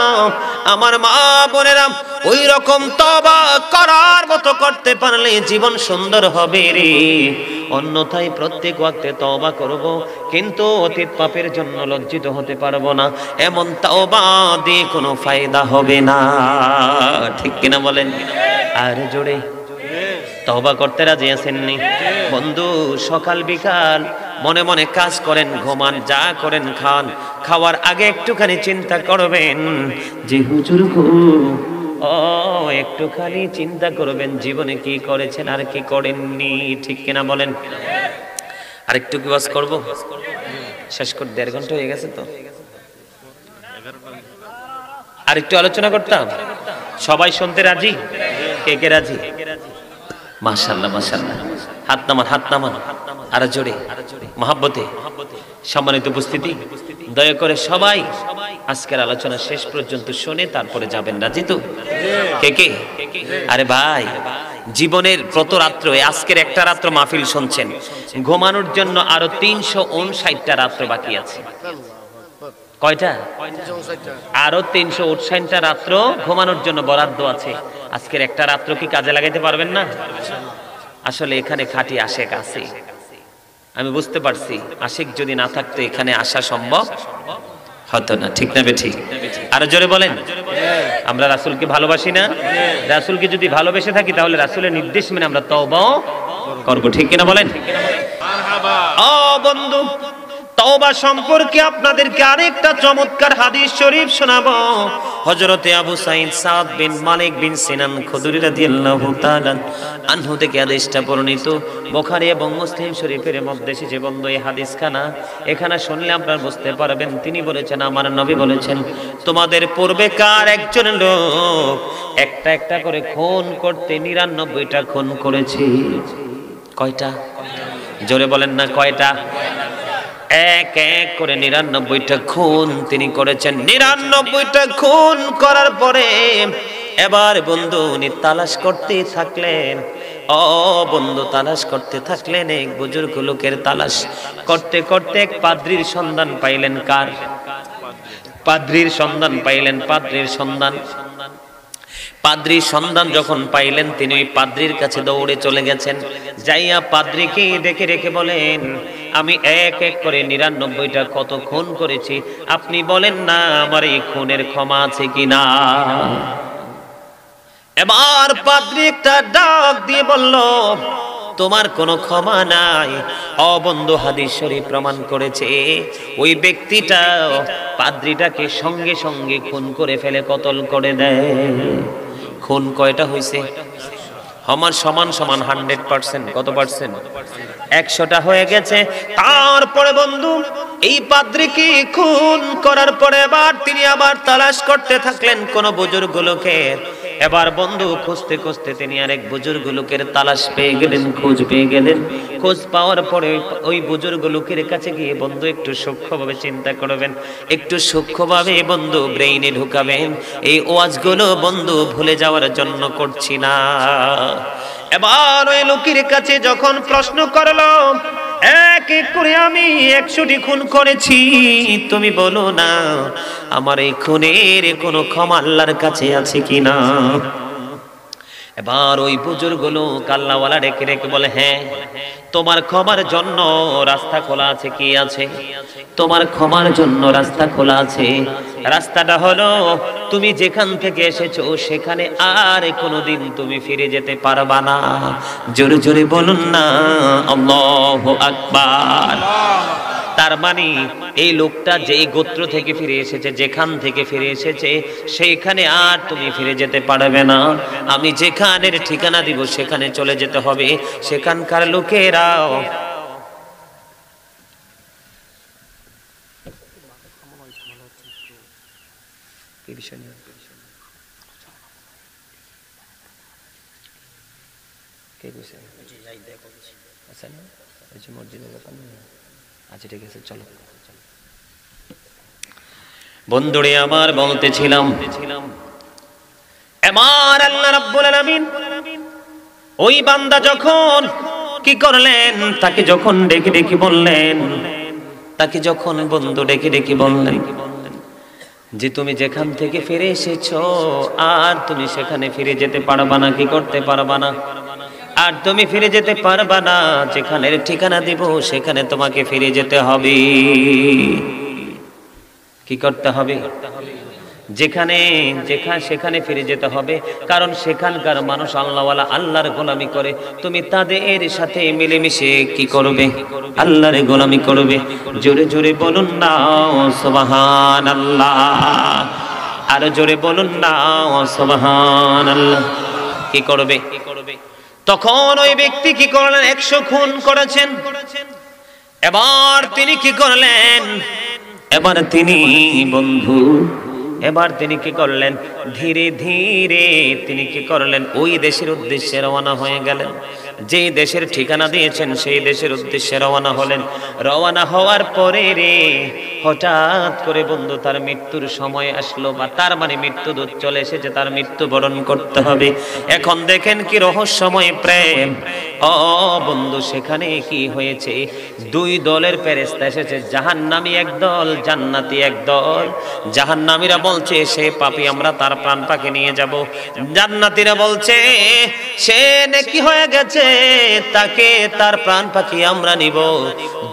আমার মা বোনেরা, ওই রকম তওবা করার মতো করতে পারলে জীবন সুন্দর হবে রে। অন্যথায় প্রত্যেক ওয়াক্তে তওবা করব, কিন্তু অতীত পাপের জন্য লজ্জিত হতে পারবো না, এমন তওবা দিয়ে কোনো ফায়দা হবে না, ঠিক কিনা বলেন? আর জোরে তওবা করতে রাজি আছেননি? বন্ধু সকাল বিকাল মনে মনে কাজ করেন, ঘুমান, যা করেন খান, খাওয়ার আগে একটুখানি চিন্তা করবেন যে হুজুর গো, ও একটুখানি চিন্তা করবেন জীবনে কি করেছেন আর কি করেননি, ঠিক কিনা বলেন? আরেকটু কি ওয়াজ করব? শেষ করে 1.5 ঘন্টা হয়ে গেছে তো, আরেকটু আলোচনা করতাম। সবাই শুনতে রাজি? কে কে রাজি? মাশাআল্লাহ মাশাআল্লাহ, হাত নামান, হাত নামান, আর জোরে মহব্বতে। সম্মানিত উপস্থিতি, দয়া করে সবাই আজকের আলোচনা শেষ পর্যন্ত শুনে তারপরে যাবেন, রাজি তো? কে কে? আরে ভাই, জীবনের কত রাত্র, আজকের একটা রাত্র মাহফিল শুনছেন, ঘুমানোর জন্য আরো 359টা রাত্র বাকি আছে। কয়টা? আরো 359টা রাত্র ঘুমানোর জন্য বরাদ্দ আছে। আজকের একটা রাত্র কি কাজে লাগাইতে পারবেন না? আসলে এখানে খাঁটি আশেক আছে, আমি বুঝতে পারছি। আশেক যদি না থাকতো এখানে আসা সম্ভব হতো না, ঠিক না বেঠিক? আরো জোরে বলেন। আমরা রাসূলকে ভালোবাসি না? রাসূলকে যদি ভালোবেসে থাকি তাহলে রাসূলের নির্দেশ মেনে আমরা তওবা করব, ঠিক কিনা বলেন? ও বন্ধু, তওবা সম্পর্কে আপনাদেরকে আরেকটা চমৎকার হাদিস শরীফ শোনাবো। হযরতে আবু সাঈদ সাদ বিন মালিক বিন সিনান খুদরি রাদিয়াল্লাহু তাআলা আনহু থেকে হাদিসটা বর্ণিত, বুখারী এবং মুসলিম শরীফের মধ্যে এসেছে। বন্ধু, এই হাদিসখানা এখানে শুনলে আপনারা বুঝতে পারবেন। তিনি বলেছেন, আমার নবী বলেছেন, তোমাদের পূর্বেকার একজন লোক একটা একটা করে খুন করতে 99টা খুন করেছে। কয়টা? জোরে বলেন না, কয়টা? এক এক করে 99টা খুন তিনি করেছেন। 99টা খুন করার পরে এবার বন্ধু উনি তালাশ করতে থাকলেন। ও বন্ধু, তালাশ করতে থাকলেন, এক বুজুর্গ লোকের তালাশ করতে করতে এক পাদ্রীর সন্ধান পাইলেন। কার? পাদ্রীর সন্ধান পাইলেন। পাদ্রীর সন্ধান যখন পাইলেন, তিনি ওই পাদ্রীর কাছে দৌড়ে চলে গেছেন। যাইয়া পাদ্রীকে দেখে রেখে বলেন, আমি এক এক করে 99টা কত খুন করেছি, আপনি বলেন না আমার এই খুনের ক্ষমা আছে কিনা। এবার পাদ্রী একটা ডাক দিয়ে বলল, তোমার কোনো ক্ষমা নাই। ও বন্ধু, হাদিস শরীফ প্রমাণ করেছে ওই ব্যক্তিটা পাদ্রীটাকে সঙ্গে সঙ্গে খুন করে ফেলে, কতল করে দেয়। খুন কয়টা হয়েছে? আমার সমান সমান 100%। কত পার্সেন্ট? 100টা হয়ে গেছে। তারপরে বন্ধু এই পাদ্রীকে খুন করার পরে এবার তিনি আবার তালাশ করতে থাকলেন কোন বুজুর্গ লোকের। এবার বন্ধু খুঁজতে খুঁজতে তিনি আরেক বুজুর্গ লোকের তালাশ পেয়ে গেলেন, খোঁজ পেয়ে গেলেন। খোঁজ পাওয়ার পরে ওই বুজুর্গ লোকের কাছে গিয়ে বন্ধু একটু সূক্ষ্মভাবে চিন্তা করবেন, একটু সূক্ষ্মভাবে বন্ধু ব্রেইনে ঢুকাবেন। এই ওয়াজগুলো বন্ধু ভুলে যাওয়ার জন্য করছি না। এবার ওই লোকের কাছে যখন প্রশ্ন করলো, এক এক করে আমি 100টি খুন করেছি, তুমি বলো না আমার এই খুনের কোনো ক্ষমা আল্লাহর কাছে আছে কিনা। এবার ওই বুজুর্গ লোক আল্লাহওয়ালা ডেকে ডেকে বলে, হ্যাঁ তোমার ক্ষমার জন্য রাস্তা খোলা আছে। কি আছে? তোমার ক্ষমার জন্য রাস্তা খোলা আছে। রাস্তাটা হলো তুমি যেখান থেকে এসেছো সেখানে আর কোনোদিন তুমি ফিরে যেতে পারবা না। জোরে জোরে বলুন না আল্লাহু আকবার। তার মানে এই লোকটা যেই গোত্র থেকে ফিরে এসেছে, যেখান থেকে ফিরে এসেছে, সেইখানে আর তুমি ফিরে যেতে পারবে না। আমি যেখানের ঠিকানা দিব সেখানে চলে যেতে হবে। সেখানকার লোকেরাও আচ্ছা ঠিক আছে, চলো। বন্ধুরে আমার বলতেছিলাম, এবার আল্লাহ রাব্বুল আলামিন ওই বান্দা যখন কি করলেন, তাকে যখন ডেকে ডেকে বললেন, তাকে যখন বন্ধু ডেকে ডেকে বললেন যে তুমি যেখান থেকে ফিরে এসেছো আর তুমি সেখানে ফিরে যেতে পারবা না। কি করতে পারবা না? আর তুমি ফিরে যেতে পারবা না। যেখানের ঠিকানা দিব সেখানে তোমাকে ফিরে যেতে হবে। কি করতে হবে? সেখানে ফিরে যেতে হবে। কারণ সেখানকার মানুষ আল্লাহওয়ালা, আল্লাহর গোলামি করে। তুমি তাদের সাথে মিলেমিশে কি করবে? আল্লাহর গোলামি করবে। জোরে জোরে বলুন না সুবহানাল্লাহ। আরো জোরে বলুন না সুবহানাল্লাহ। কি করবে? তখন ওই ব্যক্তি কি করলেন? 100 খুন করেছেন। এবার তিনি কি করলেন? এবার তিনি কি করলেন? ধীরে ধীরে তিনি কি করলেন? ওই দেশের উদ্দেশ্যে রওনা হয়ে গেলেন। যে দেশের ঠিকানা দিয়েছেন সেই দেশের উদ্দেশ্যে রওনা হলেন। রওনা হওয়ার পরে হঠাৎ করে বন্ধু তার মৃত্যুর সময় আসলো, বা তার মানে মৃত্যু দূত চলে এসেছে, তার মৃত্যুবরণ করতে হবে। এখন দেখেন কি রহস্যময় প্রেম। ও বন্ধু, সেখানে কি হয়েছে? 2 দলের ফেরেশতা এসেছে, জাহান্নামী একদল, জান্নাতি একদল। জাহান্নামীরা বলছে সে পাপী, আমরা তার প্রাণ পাকে নিয়ে যাব। জান্নাতীরা বলছে সে নেকি হয়ে গেছে, তাকে তার প্রাণ পাখি আমরা নিব।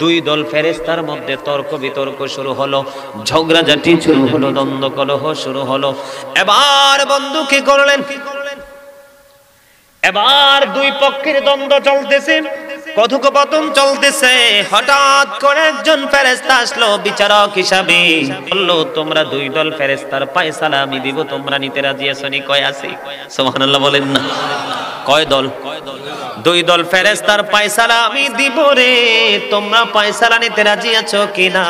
দুই দল ফেরেশতার মধ্যে তর্ক বিতর্ক শুরু হলো, ঝগড়াঝাটি শুরু হলো, দ্বন্দ্ব কলহ শুরু হলো। এবার বন্ধু কি করলেন? এবার দুই পক্ষের দ্বন্দ্ব চলতেছে, কথোপকথন চলতেছে। হঠাৎ করে একজন ফেরেশতা আসলো বিচারক হিসাবে, বললো তোমরা দুই দল ফেরেশতার ফয়সালা আমি দিব, তোমরা নিতে রাজি আছো নি? কয় আছি? সুবহানাল্লাহ বলেন না। কয় দল? দুই দল ফেরেশতার ফয়সালা আমি দিব রে, তোমরা ফয়সালা নিতে রাজি আছো কিনা?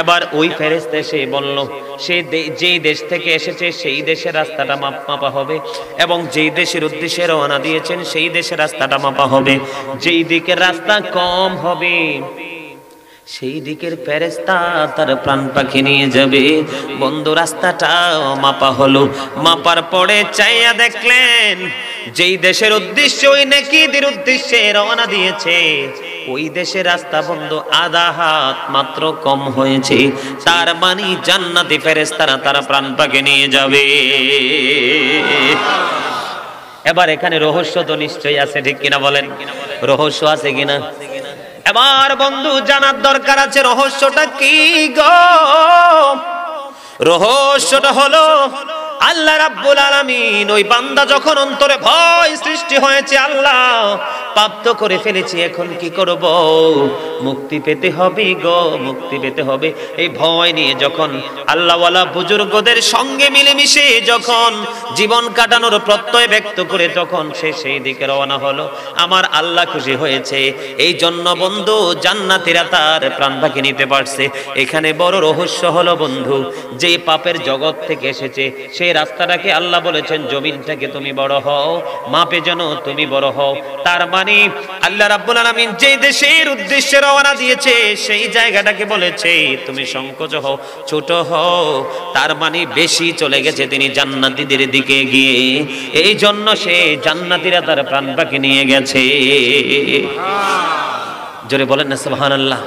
এবার ওই ফেরেশতা এসে বলল, সে যেই দেশ থেকে এসেছে সেই দেশের রাস্তাটা মাপা হবে, এবং যেই দেশের উদ্দেশ্যে রওনা দিয়েছেন সেই দেশের রাস্তাটা মাপা হবে। যেই দিকের রাস্তা কম হবে সেই দিকের ফেরেশতা তার প্রাণ পাখি নিয়ে যাবে। বন্ধু রাস্তাটা মাপা হলো, মাপার পরে চাইয়া দেখলেন যেই দেশের উদ্দেশ্যে ওই নেকিদের উদ্দেশ্যে রওনা দিয়েছে ওই দেশের রাস্তা বন্ধু আধা হাত মাত্র কম হয়েছে। তার মানে জান্নাতি ফেরেশতারা তারা প্রাণ পাখি নিয়ে যাবে। এবার এখানে রহস্য তো নিশ্চয়ই আছে, ঠিক কিনা বলেন? রহস্য আছে কিনা? এবার বন্ধু জানার দরকার আছে রহস্যটা কি গো? রহস্যটা হলো আল্লাহ রাব্বুল আলামিন ওই বান্দা যখন অন্তরে ভয় সৃষ্টি হয়েছে, আল্লাহ পাপ তো করে ফেলেছি, এখন কি করব? মুক্তি পেতে হবে গো, মুক্তি পেতে হবে। এই ভয় নিয়ে যখন আল্লাহওয়ালা বুজুর্গদের সঙ্গে মিলেমিশে যখন জীবন কাটানোর প্রত্যয় ব্যক্ত করে তখন সে সেই দিকে রওনা হলো। আমার আল্লাহ খুশি হয়েছে, এই জন্য বন্ধু জান্নাতীরা তার প্রাণ পাখি নিতে পারছে। এখানে বড় রহস্য হলো বন্ধু, যে পাপের জগৎ থেকে এসেছে সেই রাস্তাটাকে আল্লাহ বলেছেন জমিনটাকে তুমি বড় হও, মাপে যেন তুমি বড় হও। তার মানে আল্লাহ রাব্বুল আলামিন যে দেশের উদ্দেশ্যে রওনা দিয়েছে সেই জায়গাটাকে বলেছে তুমি সংকোচ হও, ছোট হও। তার মানে বেশি চলে গেছে তিনি জান্নাতীদের দিকে গিয়ে, এই জন্য সে জান্নাতীরা তার প্রাণ পাখি নিয়ে গেছে। জোরে বলেন না সুবহানাল্লাহ।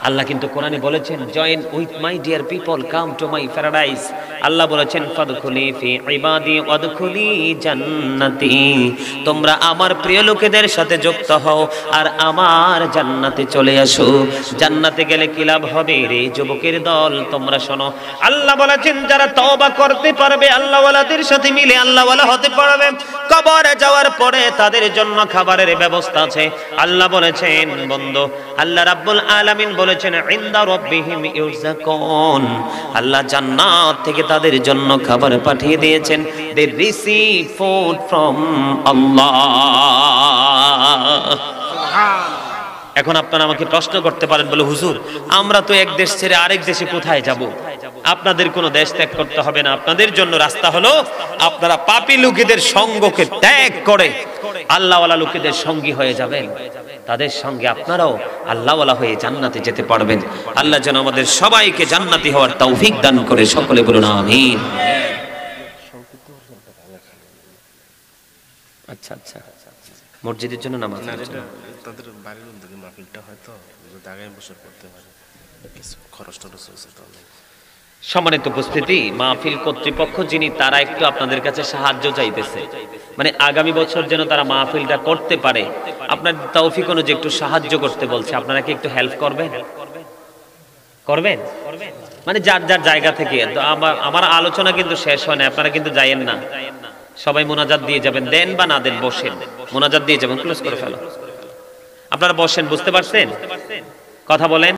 আল্লাহ কিন্তু কোরআনে বলেছেন join with my dear people, come to my paradise. আল্লাহ বলেছেন ফাদখুলি ফি ইবাদি ওয়াদখুলি জান্নাতি, তোমরা আমার প্রিয় লোকেদের সাথে যুক্ত হও আর আমার জান্নাতে চলে আসো। জান্নাতে গেলে কি লাভ হবে রে যুবকের দল? তোমরা শোনো, আল্লাহ বলেছেন যারা তওবা করতে পারবে, আল্লাহওয়ালাদের সাথে মিলে আল্লাহওয়ালা হতে পারবে, কবরে যাওয়ার পরে তাদের জন্য খাবারের ব্যবস্থা আছে। আল্লাহ বলেছেন বন্ধু, আল্লাহ রাব্বুল আলামিন বলেছেন ইনদা রাব্বিহিম ইউরযাকুন, আল্লাহ জান্নাত থেকে তাদের জন্য খাবার পাঠিয়ে দিয়েছেন। দে রিসিভ ফুড ফ্রম আল্লাহ। এখন আপনারা আমাকে প্রশ্ন করতে পারেন, বলে হুজুর আমরা তো এক দেশ ছেড়ে আরেক দেশে কোথায় যাব? আপনাদের কোনো দেশ ত্যাগ করতে হবে না, আপনাদের জন্য রাস্তা হলো আপনারা পাপী লোকেদের সঙ্গকে ত্যাগ করে আল্লাহওয়ালা লোকেদের সঙ্গী হয়ে যাবেন, তাদের সঙ্গে আপনারাও আল্লাহওয়ালা হয়ে জান্নাতে যেতে পারবেন। আল্লাহ যেন আমাদের সবাইকে জান্নাতি হওয়ার তৌফিক দান করে, সকলে বলুন আমিন। আচ্ছা আচ্ছা, মসজিদের জন্য নামাজ তাদের বাড়ির উদ্যোগে মাহফিলটা হয়তো যদি আগামী বছর করতে পারে, কিছু খরচ টরচ হয়েছে তো অনেক। সম্মানিত উপস্থিতি, মাহফিল কর্তৃপক্ষ যিনি তারা একটু আপনাদের কাছে সাহায্য চাইতেছে, মানে আগামী বছর যেন তারা মাহফিলটা করতে পারে, আপনার তৌফিক অনুযায়ী একটু সাহায্য করতে বলছে। আপনারা কি একটু হেল্প করবেন? করবেন মানে যার যার জায়গা থেকে। আমার আলোচনা কিন্তু শেষ হয় না, আপনারা কিন্তু যাইয়েন না, সবাই মোনাজাত দিয়ে যাবেন, দেন বা না দেন বসেন, মোনাজাত দিয়ে যাবেন, ক্লোজ করে ফেলো। আপনারা বসেন, বুঝতে পারছেন? কথা বলেন।